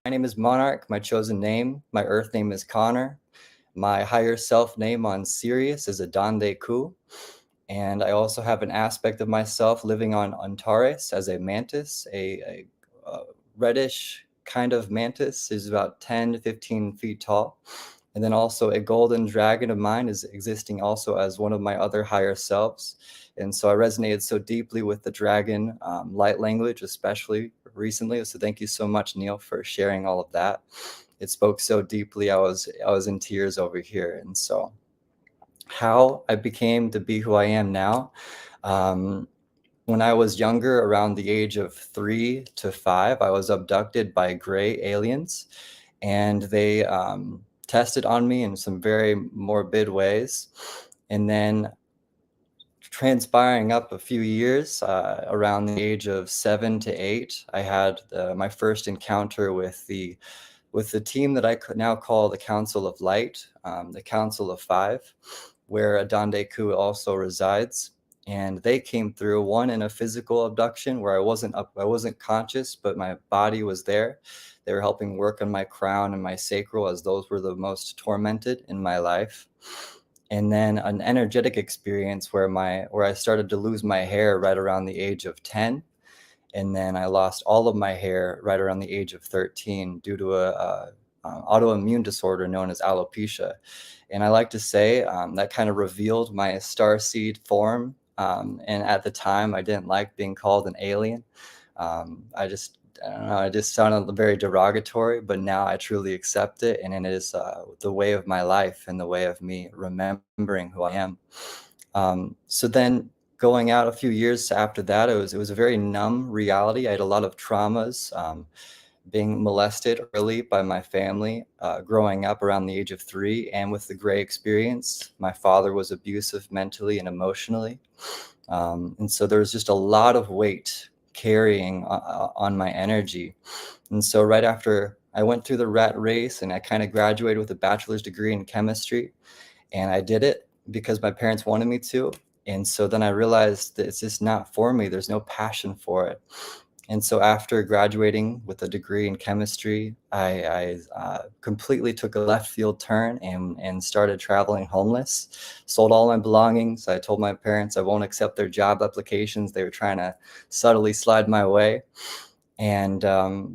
My name is Monarch, my chosen name. My earth name is Connor. My higher self name on Sirius is Adande Ku. And I also have an aspect of myself living on Antares as a mantis, a reddish kind of mantis, is about 10 to 15 feet tall. And then also a golden dragon of mine is existing also as one of my other higher selves. And so I resonated so deeply with the dragon light language, especially recently. So thank you so much, Neil, for sharing all of that. It spoke so deeply. I was in tears over here. And so how I became to be who I am now. Um, when I was younger, around the age of 3 to 5, I was abducted by gray aliens, and they tested on me in some very morbid ways. And then, transpiring up a few years, around the age of 7 to 8, I had my first encounter with the team that I could now call the Council of Light, the Council of Five, where Adande Ku also resides. And they came through, one in a physical abduction where I wasn't conscious, but my body was there. They were helping work on my crown and my sacral, as those were the most tormented in my life. And then an energetic experience where I started to lose my hair right around the age of 10, and then I lost all of my hair right around the age of 13 due to a autoimmune disorder known as alopecia. And I like to say that kind of revealed my starseed form. And at the time, I didn't like being called an alien. I don't know, it just sounded very derogatory, but now I truly accept it. And it is the way of my life and the way of me remembering who I am. So then going out a few years after that, it was a very numb reality. I had a lot of traumas, being molested early by my family, growing up around the age of 3, and with the gray experience. My father was abusive mentally and emotionally. And so there was just a lot of weight carrying on my energy. And so right after I went through the rat race and I kind of graduated with a bachelor's degree in chemistry, and I did it because my parents wanted me to. And so then I realized that it's just not for me. There's no passion for it. And so after graduating with a degree in chemistry, I completely took a left field turn and started traveling homeless, sold all my belongings. I told my parents I won't accept their job applications. They were trying to subtly slide my way. And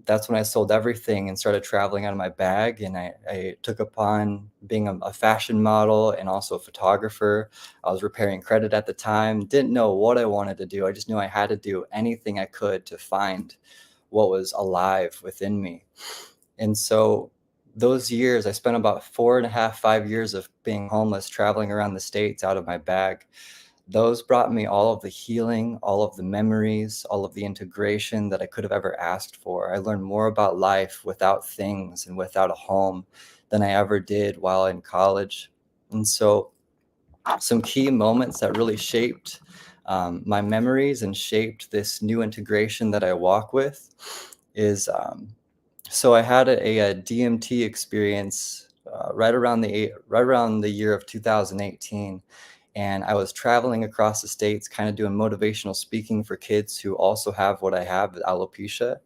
that's when I sold everything and started traveling out of my bag. And I took upon being a fashion model and also a photographer. I was repairing credit at the time, didn't know what I wanted to do. I just knew I had to do anything I could to find what was alive within me. And so those years, I spent about 4.5, 5 years of being homeless, traveling around the States out of my bag. Those brought me all of the healing, all of the memories, all of the integration that I could have ever asked for. I learned more about life without things and without a home than I ever did while in college. And so, some key moments that really shaped my memories and shaped this new integration that I walk with is so I had a DMT experience right around the year of 2018, and I was traveling across the states, kind of doing motivational speaking for kids who also have what I have, alopecia.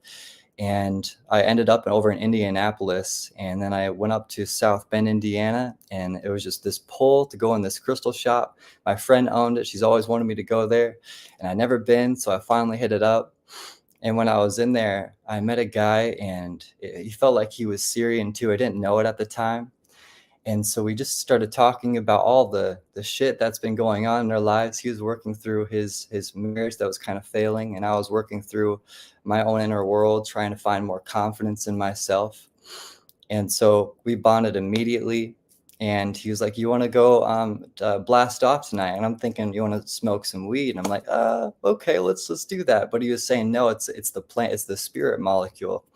And I ended up over in Indianapolis, and then I went up to South Bend, Indiana, and it was just this pull to go in this crystal shop. My friend owned it; she's always wanted me to go there, and I'd never been, so I finally hit it up. And when I was in there, I met a guy, and he felt like he was Syrian too. I didn't know it at the time. And so we just started talking about all the shit that's been going on in our lives. He was working through his marriage that was kind of failing, and I was working through my own inner world, trying to find more confidence in myself. And so we bonded immediately. And he was like, "You want to go blast off tonight?" And I'm thinking, "You want to smoke some weed?" And I'm like, "Okay, let's do that." But he was saying, "No, it's the plant, it's the spirit molecule.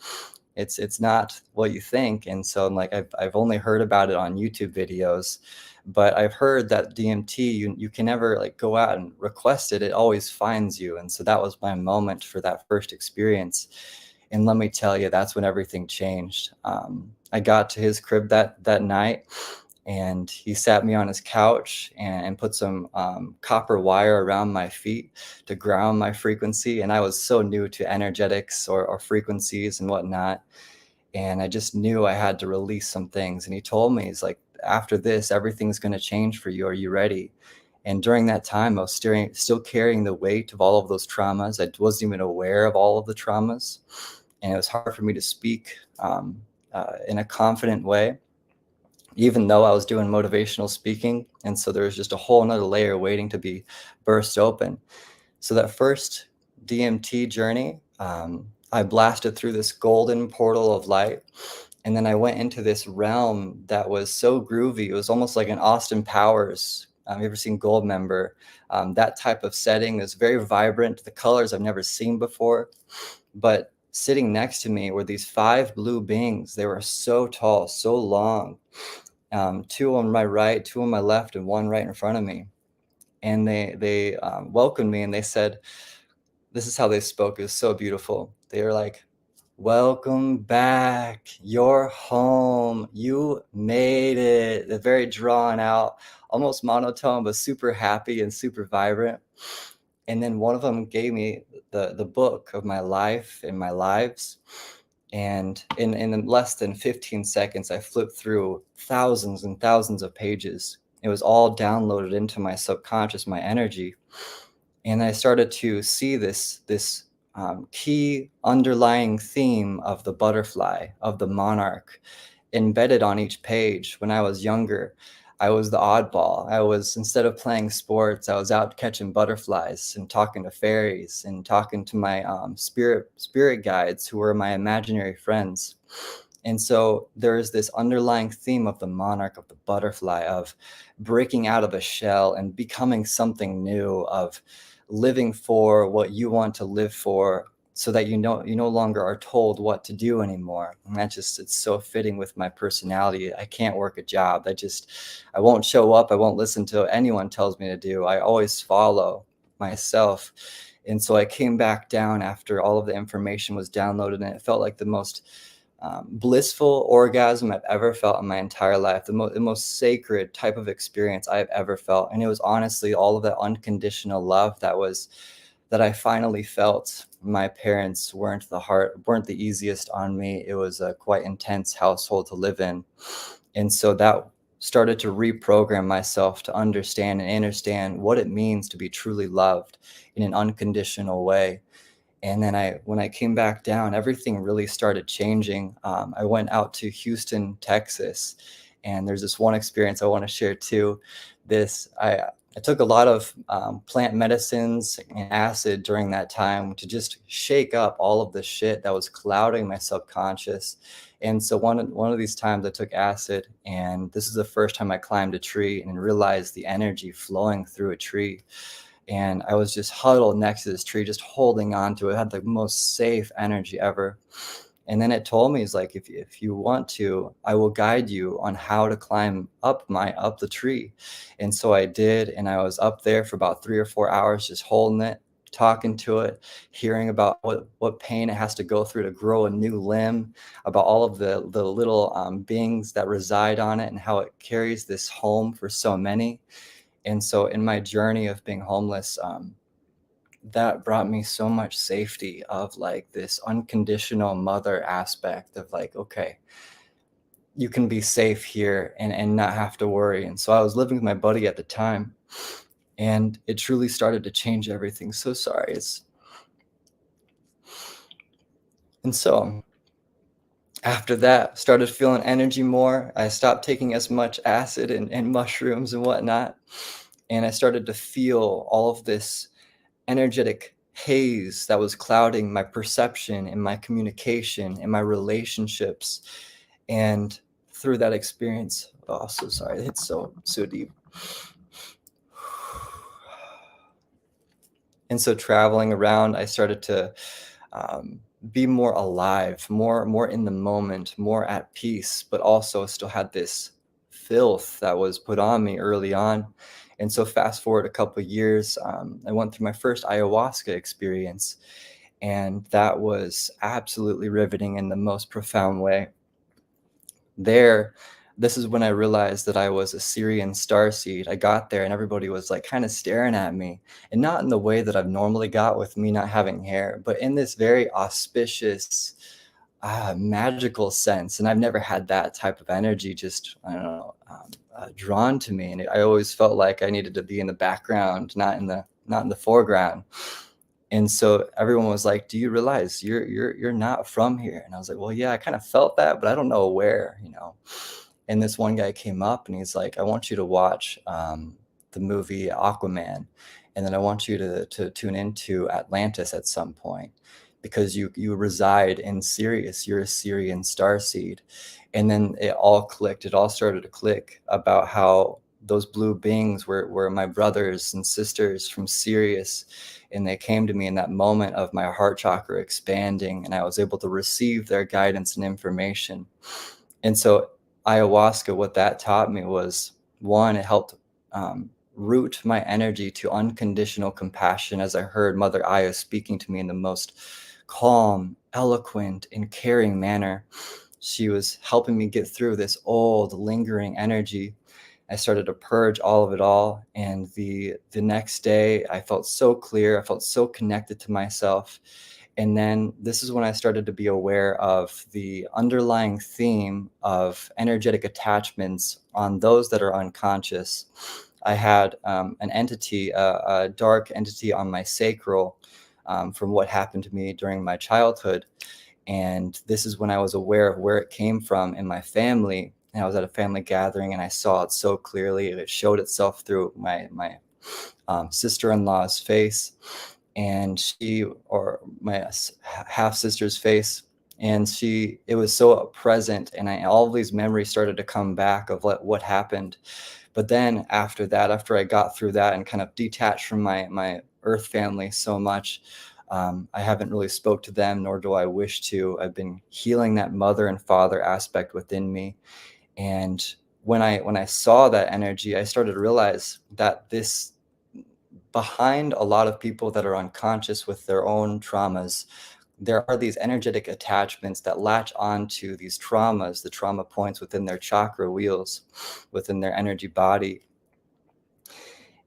It's not what you think." And so I'm like, I've only heard about it on YouTube videos, but I've heard that DMT, you can never like go out and request it. It always finds you. And so that was my moment for that first experience. And let me tell you, that's when everything changed. I got to his crib that night, and he sat me on his couch and put some copper wire around my feet to ground my frequency. And I was so new to energetics or frequencies and whatnot. And I just knew I had to release some things. And he told me, he's like, after this, everything's going to change for you. Are you ready? And during that time, I was still carrying the weight of all of those traumas. I wasn't even aware of all of the traumas. And it was hard for me to speak in a confident way, even though I was doing motivational speaking. And so there was just a whole nother layer waiting to be burst open. So that first DMT journey, I blasted through this golden portal of light. And then I went into this realm that was so groovy. It was almost like an Austin Powers. You ever seen Goldmember? That type of setting is very vibrant. The colors I've never seen before. But sitting next to me were these 5 blue beings. They were so tall, so long. 2 on my right, 2 on my left, and 1 right in front of me. And they welcomed me, and they said, this is how they spoke. It was so beautiful. They were like, welcome back. You're home. You made it. They're very drawn out, almost monotone, but super happy and super vibrant. And then one of them gave me the book of my life and my lives. And in less than 15 seconds, I flipped through thousands and thousands of pages. It was all downloaded into my subconscious, my energy. And I started to see this key underlying theme of the butterfly, of the monarch, embedded on each page. When I was younger, I was the oddball. Instead of playing sports, I was out catching butterflies and talking to fairies and talking to my spirit guides, who were my imaginary friends. And so there is this underlying theme of the monarch, of the butterfly, of breaking out of a shell and becoming something new, of living for what you want to live for, so that you no longer are told what to do anymore. And it's so fitting with my personality. I can't work a job. I won't show up. I won't listen to anyone tells me to do. I always follow myself. And so I came back down after all of the information was downloaded, and it felt like the most blissful orgasm I've ever felt in my entire life, the most sacred type of experience I've ever felt. And it was honestly all of that unconditional love that I finally felt. My parents weren't the easiest on me. It was a quite intense household to live in. And so that started to reprogram myself to understand what it means to be truly loved in an unconditional way. And then when I came back down, everything really started changing. I went out to Houston, Texas, and there's this one experience I want to share too. I took a lot of plant medicines and acid during that time to just shake up all of the shit that was clouding my subconscious. And so one of these times I took acid, and this is the first time I climbed a tree and realized the energy flowing through a tree. And I was just huddled next to this tree, just holding on to it. It had the most safe energy ever. And then it told me, it's like, if you want to, I will guide you on how to climb up the tree. And so I did. And I was up there for about 3 or 4 hours, just holding it, talking to it, hearing about what pain it has to go through to grow a new limb, about all of the little beings that reside on it, and how it carries this home for so many. And so in my journey of being homeless, that brought me so much safety, of like this unconditional mother aspect of like, okay, you can be safe here and not have to worry. And so I was living with my buddy at the time, and it truly started to change everything. So sorry. And so after that, started feeling energy more. I stopped taking as much acid and mushrooms and whatnot. And I started to feel all of this energetic haze that was clouding my perception and my communication and my relationships. And through that experience, oh, so sorry, it's so deep. And so traveling around, I started to be more alive, more in the moment, more at peace, but also still had this filth that was put on me early on. And so fast forward a couple of years, I went through my first ayahuasca experience, and that was absolutely riveting in the most profound way. This is when I realized that I was a Syrian starseed. I got there and everybody was like kind of staring at me, and not in the way that I've normally got with me not having hair, but in this very auspicious, magical sense, and I've never had that type of energy just, I don't know, drawn to me, and I always felt like I needed to be in the background, not in the foreground. And so everyone was like, "Do you realize you're not from here?" And I was like, "Well, yeah, I kind of felt that, but I don't know where, you know." And this one guy came up and he's like, "I want you to watch the movie Aquaman, and then I want you to tune into Atlantis at some point because you reside in Sirius. You're a Sirian starseed." And then it all clicked. It all started to click about how those blue beings were my brothers and sisters from Sirius, and they came to me in that moment of my heart chakra expanding, and I was able to receive their guidance and information. And so ayahuasca, what that taught me was, one, it helped root my energy to unconditional compassion as I heard Mother Aya speaking to me in the most calm, eloquent, and caring manner. She was helping me get through this old, lingering energy. I started to purge all of it all, and the next day I felt so clear. I felt so connected to myself. And then this is when I started to be aware of the underlying theme of energetic attachments on those that are unconscious. I had an entity, a dark entity on my sacral from what happened to me during my childhood. And this is when I was aware of where it came from in my family. And I was at a family gathering and I saw it so clearly. It showed itself through my sister-in-law's face, and she, or my half sister's face, and it was so present, and all of these memories started to come back of what happened. But then after that, after I got through that and kind of detached from my earth family so much, I haven't really spoke to them, nor do I wish to. I've been healing that mother and father aspect within me. And when I saw that energy, I started to realize that this, behind a lot of people that are unconscious with their own traumas, there are these energetic attachments that latch onto these traumas, the trauma points within their chakra wheels, within their energy body.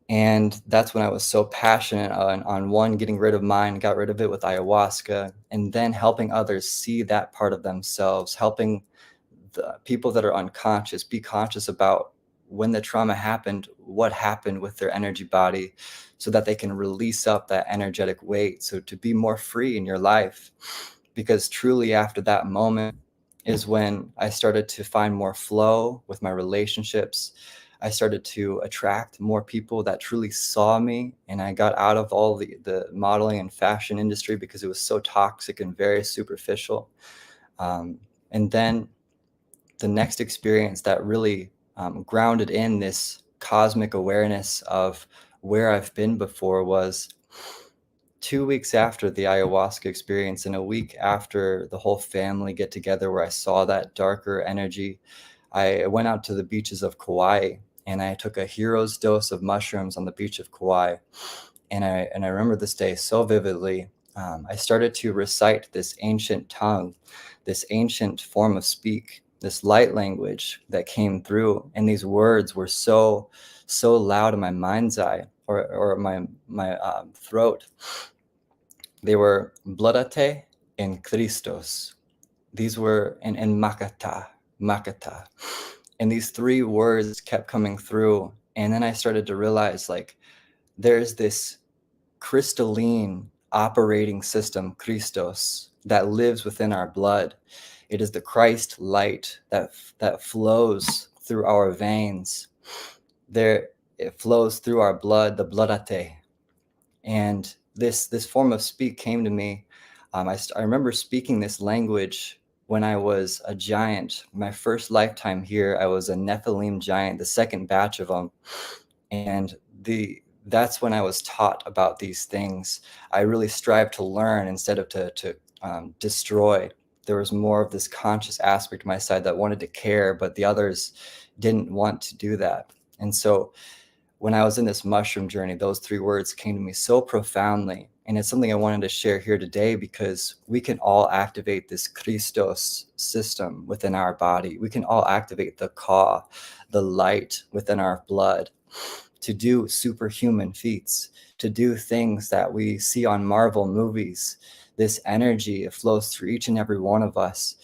And that's when I was so passionate on one, getting rid of mine, got rid of it with ayahuasca, and then helping others see that part of themselves, helping the people that are unconscious be conscious about when the trauma happened, what happened with their energy body, so that they can release up that energetic weight. So to be more free in your life. Because truly, after that moment, is when I started to find more flow with my relationships. I started to attract more people that truly saw me, and I got out of all the modeling and fashion industry because it was so toxic and very superficial. And then the next experience that really grounded in this cosmic awareness of where I've been before was 2 weeks after the ayahuasca experience, and a week after the whole family get together where I saw that darker energy. I went out to the beaches of Kauai and I took a hero's dose of mushrooms on the beach of Kauai. And I remember this day so vividly. I started to recite this ancient tongue, this ancient form of speak, this light language that came through, and these words were so loud in my mind's eye, or my throat. They were Bloodate and Christos. These were and Makata. And these three words kept coming through. And then I started to realize, like, there's this crystalline operating system, Christos, that lives within our blood. It is the Christ light that flows through our veins. There, it flows through our blood, the bloodate. And this form of speak came to me. I remember speaking this language when I was a giant. My first lifetime here, I was a Nephilim giant, the second batch of them. And that's when I was taught about these things. I really strived to learn instead of to destroy. There was more of this conscious aspect of my side that wanted to care, but the others didn't want to do that. And so when I was in this mushroom journey, those three words came to me so profoundly. And it's something I wanted to share here today because we can all activate this Christos system within our body. We can all activate the Ka, the light within our blood, to do superhuman feats, to do things that we see on Marvel movies, this energy, it flows through each and every one of us.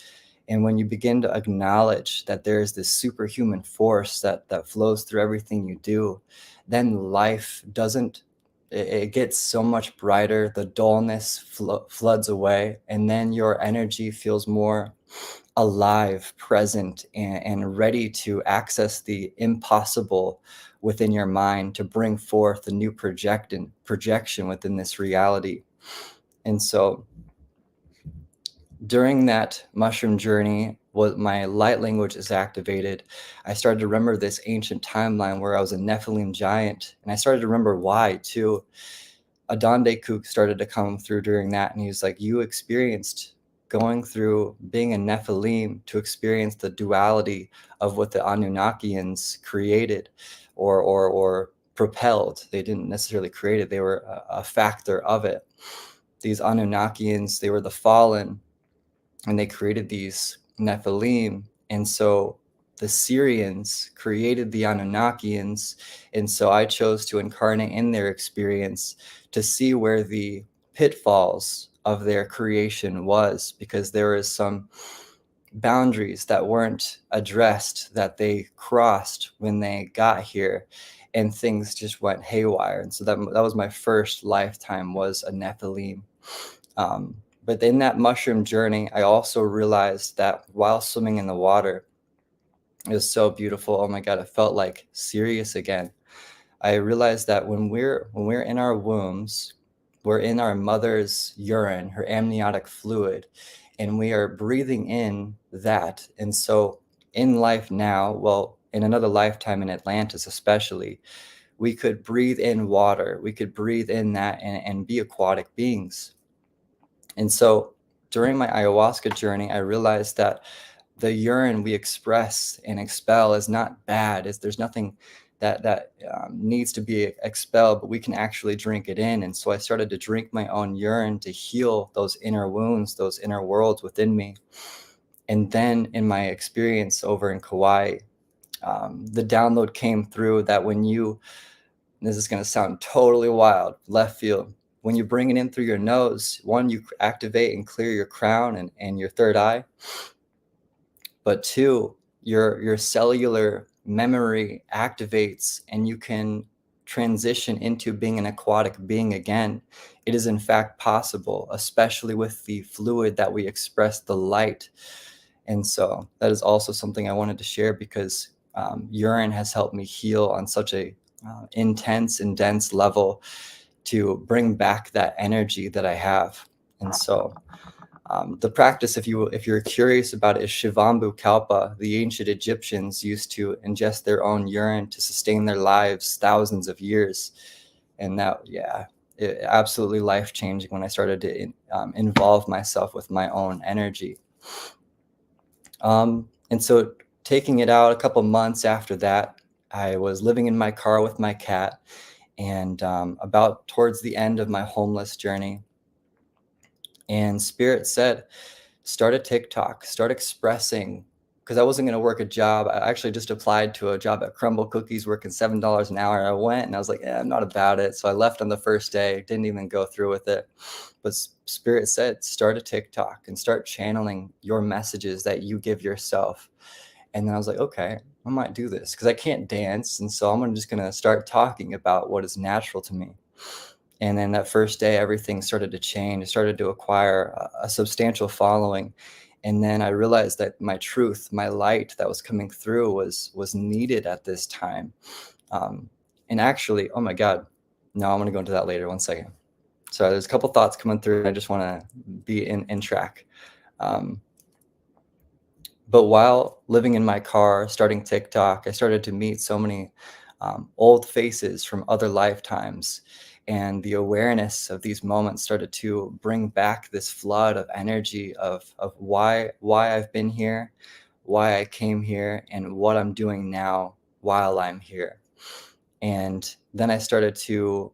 And when you begin to acknowledge that there is this superhuman force that flows through everything you do, then life doesn't, it gets so much brighter. The dullness floods away, and then your energy feels more alive, present, and ready to access the impossible within your mind to bring forth a new projection within this reality. And so during that mushroom journey, what my light language is activated, I started to remember this ancient timeline where I was a Nephilim giant, and I started to remember why too. Adonde Kook started to come through during that, and he was like, you experienced going through being a Nephilim to experience the duality of what the Anunnakians created or propelled. They didn't necessarily create it, they were a factor of it. These Anunnakians, they were the fallen, and they created these Nephilim. And so the Syrians created the Anunnakians. And so I chose to incarnate in their experience to see where the pitfalls of their creation was, because there is some boundaries that weren't addressed that they crossed when they got here, and things just went haywire. And so that was my first lifetime, was a Nephilim. But in that mushroom journey, I also realized that while swimming in the water, it was so beautiful. Oh my God, it felt like Sirius again. I realized that when we're in our wombs, we're in our mother's urine, her amniotic fluid, and we are breathing in that. And so in life now, well, in another lifetime in Atlantis especially, we could breathe in water, we could breathe in that and be aquatic beings. And so during my ayahuasca journey, I realized that the urine we express and expel is not bad. There's nothing that needs to be expelled, but we can actually drink it in. And so I started to drink my own urine to heal those inner wounds, those inner worlds within me. And then in my experience over in Kauai, the download came through that when you, this is going to sound totally wild, left field, when you bring it in through your nose, one, you activate and clear your crown and your third eye. But two, your cellular memory activates and you can transition into being an aquatic being again. It is in fact possible, especially with the fluid that we express, the light. And so that is also something I wanted to share, because urine has helped me heal on such a intense and dense level to bring back that energy that I have. And so the practice, if you're curious about it, is Shivambu Kalpa. The ancient Egyptians used to ingest their own urine to sustain their lives thousands of years. And that, yeah, it, absolutely life-changing when I started to involve myself with my own energy. And so taking it out a couple months after that, I was living in my car with my cat, and about towards the end of my homeless journey, and Spirit said, start a TikTok, start expressing, because I wasn't going to work a job. I actually just applied to a job at Crumble Cookies working $7 an hour. I went and I was like, I'm not about it. So I left on the first day, didn't even go through with it. But Spirit said, start a TikTok and start channeling your messages that you give yourself. And then I was like, okay, I might do this because I can't dance. And so I'm just going to start talking about what is natural to me. And then that first day, everything started to change. I started to acquire a substantial following. And then I realized that my truth, my light that was coming through was needed at this time. And actually, oh my God, no, I'm going to go into that later. 1 second. So there's a couple thoughts coming through. I just want to be in track. But while living in my car, starting TikTok, I started to meet so many old faces from other lifetimes. And the awareness of these moments started to bring back this flood of energy of why I've been here, why I came here, and what I'm doing now while I'm here. And then I started to,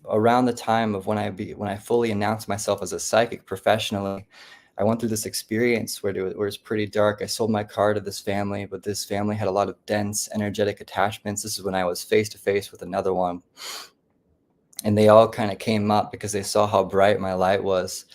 around the time of when I fully announced myself as a psychic professionally, I went through this experience where it was pretty dark. I sold my car to this family, but this family had a lot of dense energetic attachments. This is when I was face to face with another one. And they all kind of came up because they saw how bright my light was.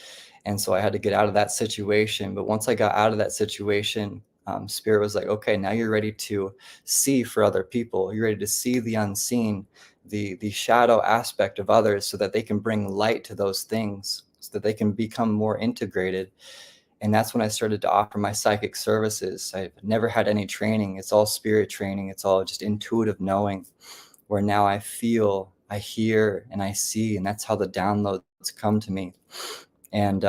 And so I had to get out of that situation. But once I got out of that situation, Spirit was like, okay, now you're ready to see for other people. You're ready to see the unseen, the shadow aspect of others, so that they can bring light to those things, so that they can become more integrated. And that's when I started to offer my psychic services. I've never had any training. It's all spirit training. It's all just intuitive knowing, where now I feel, I hear, and I see, and that's how the downloads come to me. And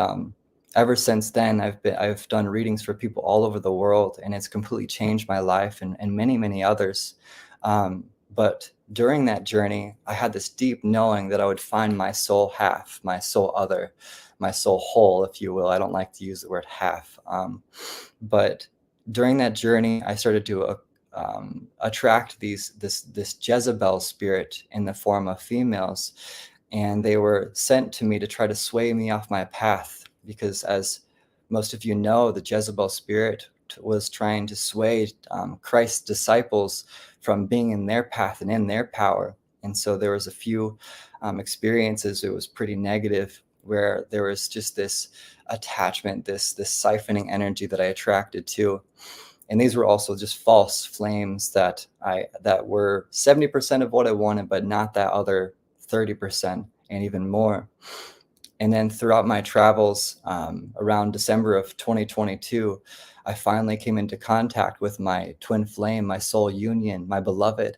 ever since then, I've done readings for people all over the world, and it's completely changed my life and many others. But during that journey, I had this deep knowing that I would find my soul half, my soul other, my soul whole, if you will. I don't like to use the word half. But during that journey, I started to attract this Jezebel spirit in the form of females, and they were sent to me to try to sway me off my path. Because, as most of you know, the Jezebel spirit was trying to sway Christ's disciples from being in their path and in their power. And so there was a few experiences. It was pretty negative, where there was just this attachment, this siphoning energy that I attracted to. And these were also just false flames that were 70% of what I wanted, but not that other 30% and even more. And then throughout my travels, around December of 2022, I finally came into contact with my twin flame, my soul union, my beloved.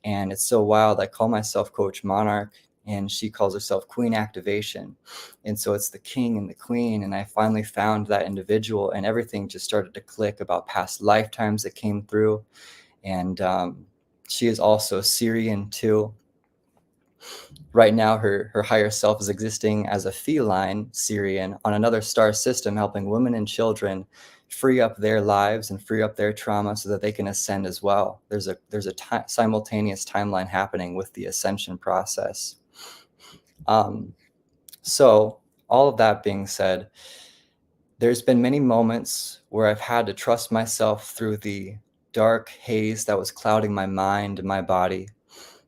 And it's so wild. I call myself Coach Monarch, and she calls herself Queen Activation. And so it's the king and the queen. And I finally found that individual, and everything just started to click about past lifetimes that came through. And she is also Syrian too. Right now, her higher self is existing as a feline Syrian on another star system, helping women and children free up their lives and free up their trauma so that they can ascend as well. There's a simultaneous timeline happening with the ascension process. So all of that being said, there's been many moments where I've had to trust myself through the dark haze that was clouding my mind and my body.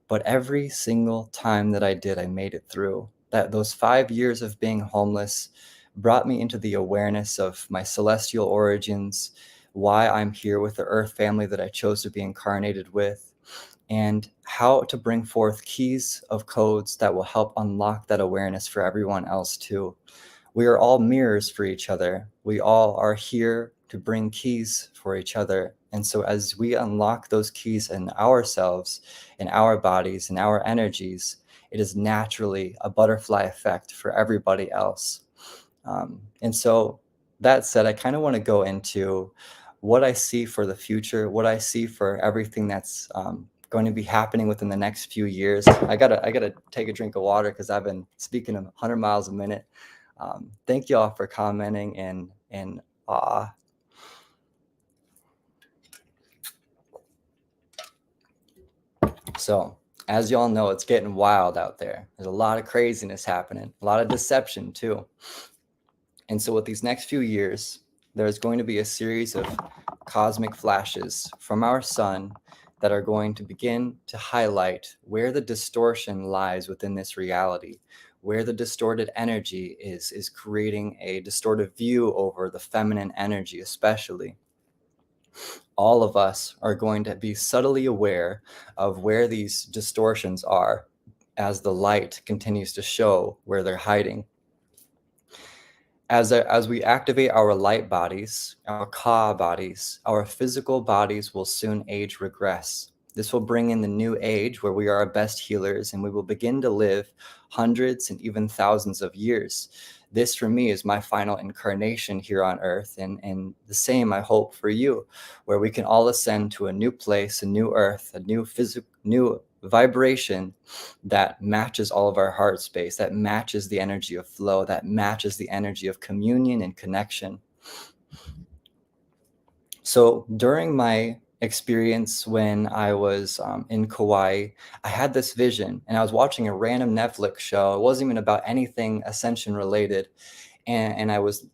But every single time that I did, I made it through. Those 5 years of being homeless brought me into the awareness of my celestial origins, why I'm here with the earth family that I chose to be incarnated with, and how to bring forth keys of codes that will help unlock that awareness for everyone else too. We are all mirrors for each other. We all are here to bring keys for each other. And so as we unlock those keys in ourselves, in our bodies, in our energies, it is naturally a butterfly effect for everybody else. And so that said, I kind of want to go into what I see for the future, what I see for everything that's going to be happening within the next few years. I gotta take a drink of water because I've been speaking 100 miles a minute. Thank you all for commenting and awe. So, as y'all know, it's getting wild out there. There's a lot of craziness happening, a lot of deception too. And so with these next few years, there's going to be a series of cosmic flashes from our sun that are going to begin to highlight where the distortion lies within this reality, where the distorted energy is creating a distorted view over the feminine energy, especially. All of us are going to be subtly aware of where these distortions are as the light continues to show where they're hiding. As we activate our light bodies, our Ka bodies, our physical bodies will soon age regress. This will bring in the new age where we are our best healers and we will begin to live hundreds and even thousands of years. This for me is my final incarnation here on earth, and the same I hope for you, where we can all ascend to a new place, a new earth, a new vibration that matches all of our heart space, that matches the energy of flow, that matches the energy of communion and connection. So during my experience when I was in Kauai, I had this vision, and I was watching a random Netflix show. It wasn't even about anything ascension related, and I was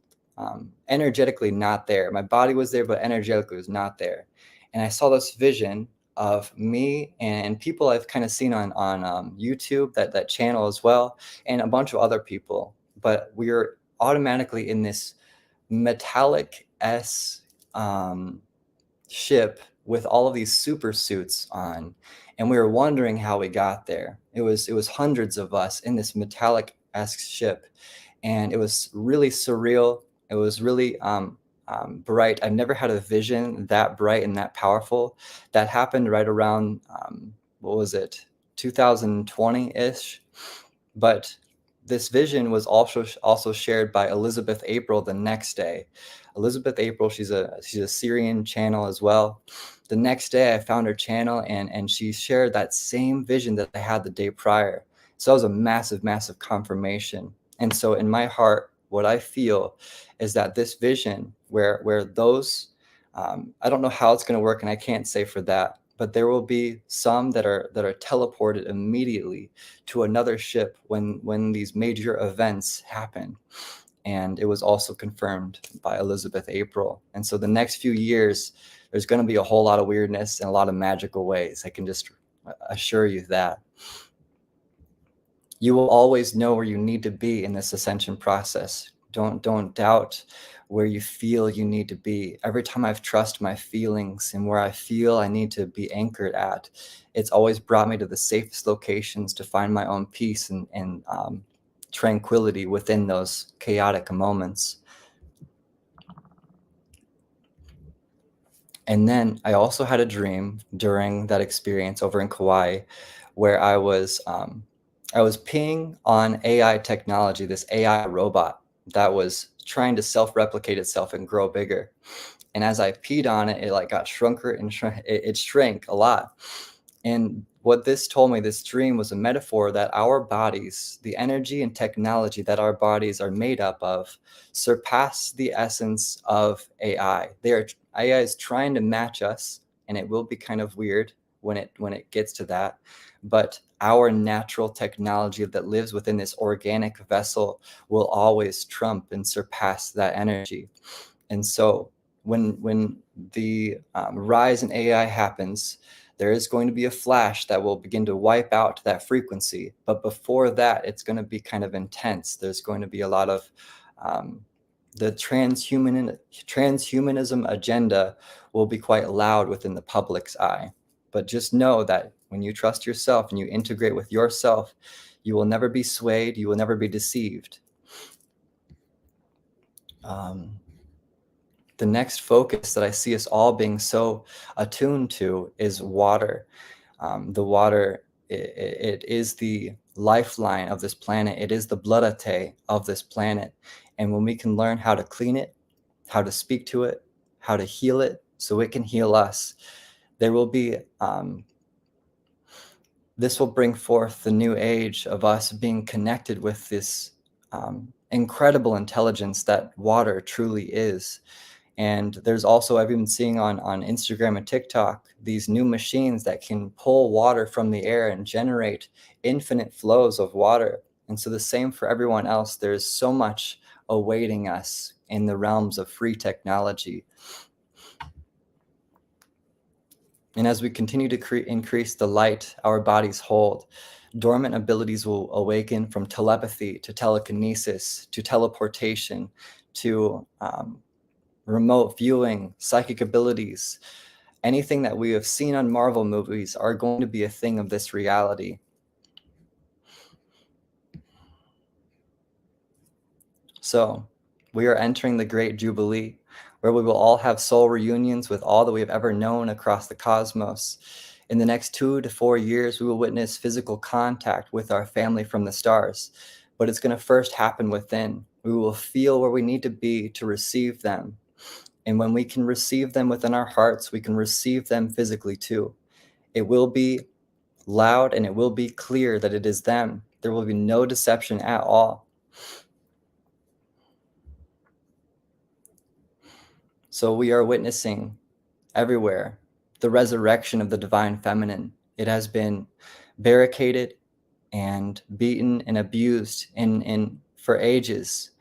energetically not there. My body was there, but energetically was not there. And I saw this vision of me and people I've kind of seen on YouTube, that channel as well, and a bunch of other people. But we're automatically in this metallic S ship with all of these super suits on, and we were wondering how we got there. It was hundreds of us in this metallic esque ship, and it was really surreal. It was really bright. I've never had a vision that bright and that powerful. That happened right around what was it, 2020-ish. But this vision was also shared by Elizabeth April the next day. Elizabeth April, she's a Syrian channel as well. The next day I found her channel, and she shared that same vision that I had the day prior. So that was a massive, massive confirmation. And so in my heart, what I feel is that this vision where those I don't know how it's going to work, and I can't say for that, but there will be some that are teleported immediately to another ship when these major events happen. And it was also confirmed by Elizabeth April. And so the next few years, there's going to be a whole lot of weirdness and a lot of magical ways. I can just assure you that. You will always know where you need to be in this ascension process. Don't doubt where you feel you need to be. Every time I've trusted my feelings and where I feel I need to be anchored at, it's always brought me to the safest locations to find my own peace and tranquility within those chaotic moments. And then I also had a dream during that experience over in Kauai where I was peeing on AI technology, this AI robot that was trying to self-replicate itself and grow bigger. And as I peed on it, it like got shrunker and it shrank a lot. And what this told me, this dream, was a metaphor that our bodies, the energy and technology that our bodies are made up of, surpass the essence of AI. AI is trying to match us, and it will be kind of weird when it gets to that. But our natural technology that lives within this organic vessel will always trump and surpass that energy. And so when the rise in AI happens, there is going to be a flash that will begin to wipe out that frequency. But before that, it's going to be kind of intense. There's going to be a lot of the transhumanism agenda will be quite loud within the public's eye. But just know that when you trust yourself and you integrate with yourself, you will never be swayed. You will never be deceived. The next focus that I see us all being so attuned to is water. The water, it is the lifeline of this planet. It is the bloodate of this planet. And when we can learn how to clean it, how to speak to it, how to heal it so it can heal us, there will be, this will bring forth the new age of us being connected with this incredible intelligence that water truly is. And there's also, I've been seeing on Instagram and TikTok, these new machines that can pull water from the air and generate infinite flows of water. And so the same for everyone else. There's so much awaiting us in the realms of free technology. And as we continue to increase the light our bodies hold, dormant abilities will awaken, from telepathy to telekinesis to teleportation to remote viewing, psychic abilities. Anything that we have seen on Marvel movies are going to be a thing of this reality. So we are entering the Great Jubilee, where we will all have soul reunions with all that we have ever known across the cosmos. In the next 2 to 4 years, we will witness physical contact with our family from the stars, but it's going to first happen within. We will feel where we need to be to receive them. And when we can receive them within our hearts, we can receive them physically too. It will be loud and it will be clear that it is them. There will be no deception at all. So we are witnessing everywhere the resurrection of the divine feminine. It has been barricaded and beaten and abused for ages.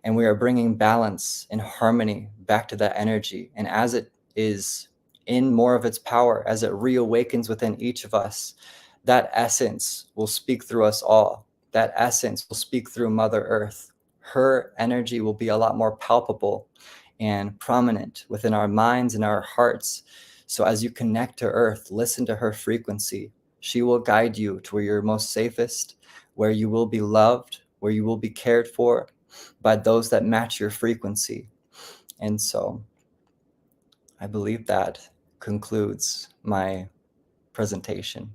And we are bringing balance and harmony back to that energy. And as it is in more of its power, as it reawakens within each of us, that essence will speak through us all. That essence will speak through Mother Earth. Her energy will be a lot more palpable and prominent within our minds and our hearts. So as you connect to Earth, listen to her frequency. She will guide you to where you're most safest, where you will be loved, where you will be cared for by those that match your frequency. And so I believe that concludes my presentation.